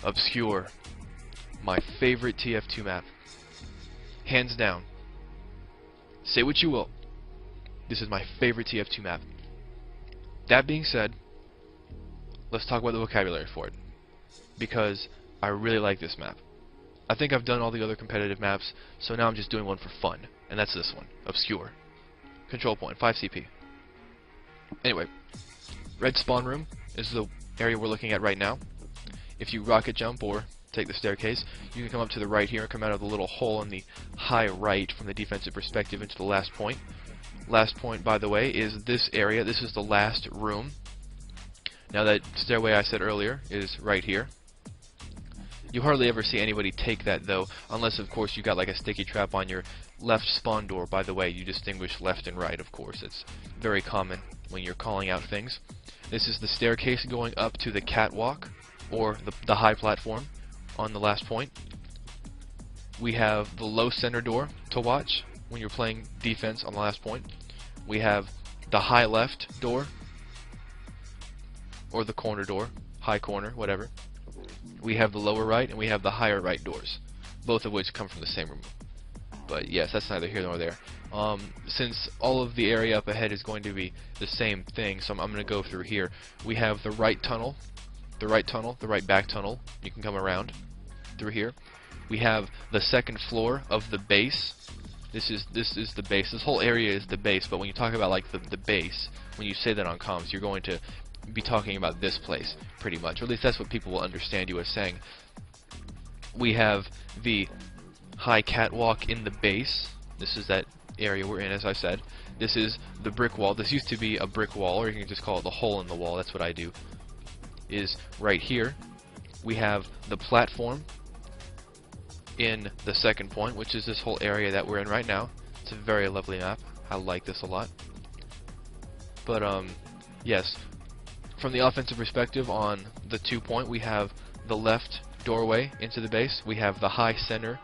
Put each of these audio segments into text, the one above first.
Obscure. My favorite TF2 map. Hands down. Say what you will. This is my favorite TF2 map. That being said, let's talk about the vocabulary for it. Because I really like this map. I think I've done all the other competitive maps, so now I'm just doing one for fun. And that's this one. Obscure. Control point, 5 CP. Anyway, red spawn room is the area we're looking at right now. If you rocket jump or take the staircase, you can come up to the right here and come out of the little hole in the high right from the defensive perspective into the last point. Last point, by the way, is this area. This is the last room. Now that stairway I said earlier is right here. You hardly ever see anybody take that though, unless of course you got like a sticky trap on your left spawn door. By the way, you distinguish left and right, of course. It's very common when you're calling out things. This is the staircase going up to the catwalk, or the high platform on the last point. We have the low center door to watch when you're playing defense on the last point. We have the high left door, or the corner door, high corner, whatever. We have the lower right, and we have the higher right doors, both of which come from the same room. But yes, that's neither here nor there. Since all of the area up ahead is going to be the same thing, so I'm going to go through here. We have the right tunnel, the right back tunnel. You can come around through here. We have the second floor of the base. This is the base. This whole area is the base, but when you talk about like the base, when you say that on comms, you're going to be talking about this place, pretty much. Or at least that's what people will understand you as saying. We have the high catwalk in the base. This is that area we're in, as I said. This is the brick wall. This used to be a brick wall, or you can just call it the hole in the wall. That's what I do. Is right here. We have the platform in the second point, which is this whole area that we're in right now. It's a very lovely map. I like this a lot. But yes, from the offensive perspective on the 2 point, we have the left doorway into the base. We have the high center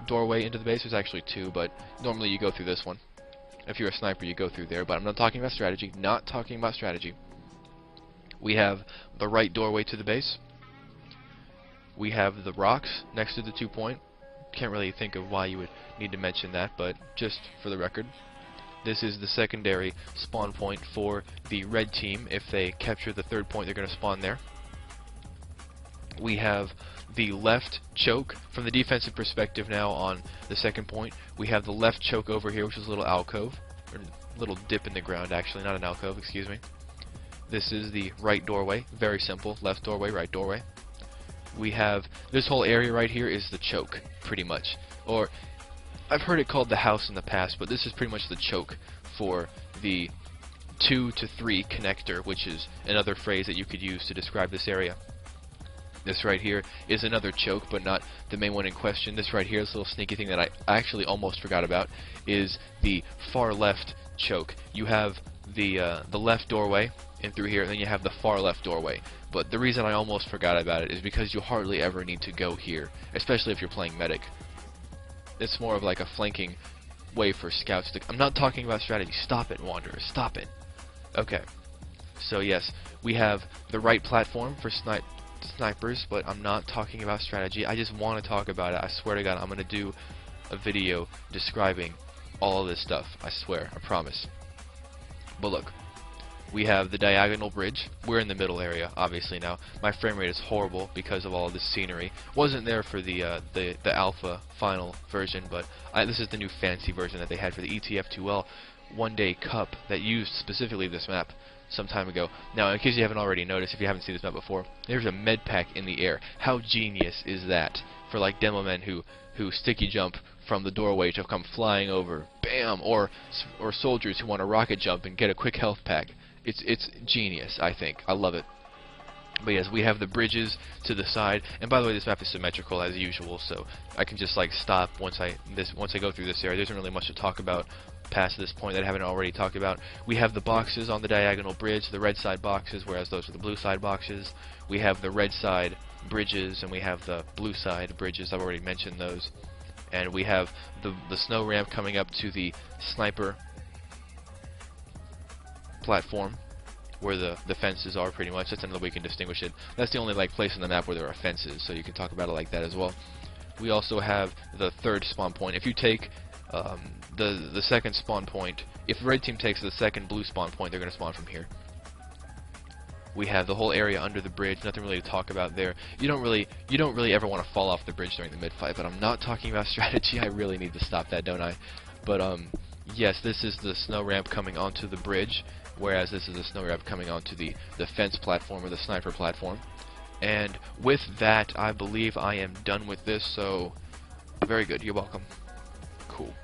doorway into the base. There's actually 2, but normally you go through this one. If you're a sniper, you go through there, but I'm not talking about strategy. Not talking about strategy. We have the right doorway to the base. We have the rocks next to the 2 point. Can't really think of why you would need to mention that, but just for the record. This is the secondary spawn point for the red team. If they capture the 3rd point, they're going to spawn there. We have the left choke. From the defensive perspective now on the 2nd point, we have the left choke over here, which is a little alcove, or a little dip in the ground actually, not an alcove, excuse me. This is the right doorway. Very simple. Left doorway, right doorway. We have this whole area right here is the choke, pretty much. Or I've heard it called the house in the past, but this is pretty much the choke for the 2 to 3 connector, which is another phrase that you could use to describe this area. This right here is another choke, but not the main one in question. This right here, this little sneaky thing that I actually almost forgot about, is the far left choke. You have the left doorway in through here, and then you have the far left doorway. But the reason I almost forgot about it is because you hardly ever need to go here, especially if you're playing medic. It's more of like a flanking way for scouts to... I'm not talking about strategy. Stop it, Wanderer. Stop it. Okay. So yes, we have the right platform for snipers, but I'm not talking about strategy. I just want to talk about it. I swear to God, I'm going to do a video describing all of this stuff. I swear. I promise. But look. We have the diagonal bridge. We're in the middle area, obviously now. My frame rate is horrible because of all of this scenery. Wasn't there for the alpha final version, but this is the new fancy version that they had for the TF2 one-day cup that used specifically this map some time ago. Now, in case you haven't already noticed, if you haven't seen this map before, there's a med pack in the air. How genius is that for like demo men who sticky jump from the doorway to come flying over, bam, or soldiers who want to rocket jump and get a quick health pack. It's genius, I think. I love it. But yes, we have the bridges to the side, and by the way, this map is symmetrical as usual, so I can just like stop once I go through this area. There isn't really much to talk about past this point that I haven't already talked about. We have the boxes on the diagonal bridge, the red side boxes, whereas those are the blue side boxes. We have the red side bridges, and we have the blue side bridges. I've already mentioned those. And we have the snow ramp coming up to the sniper platform where the fences are pretty much. That's another way you can distinguish it. That's the only like place on the map where there are fences, so you can talk about it like that as well. We also have the third spawn point. If you take the second spawn point, if the red team takes the second blue spawn point, they're going to spawn from here. We have the whole area under the bridge. Nothing really to talk about there. You don't really ever want to fall off the bridge during the mid-fight. But I'm not talking about strategy. I really need to stop that, don't I? But yes, this is the snow ramp coming onto the bridge, whereas this is the snow ramp coming onto the fence platform or the sniper platform. And with that, I believe I am done with this. So very good. You're welcome. Cool.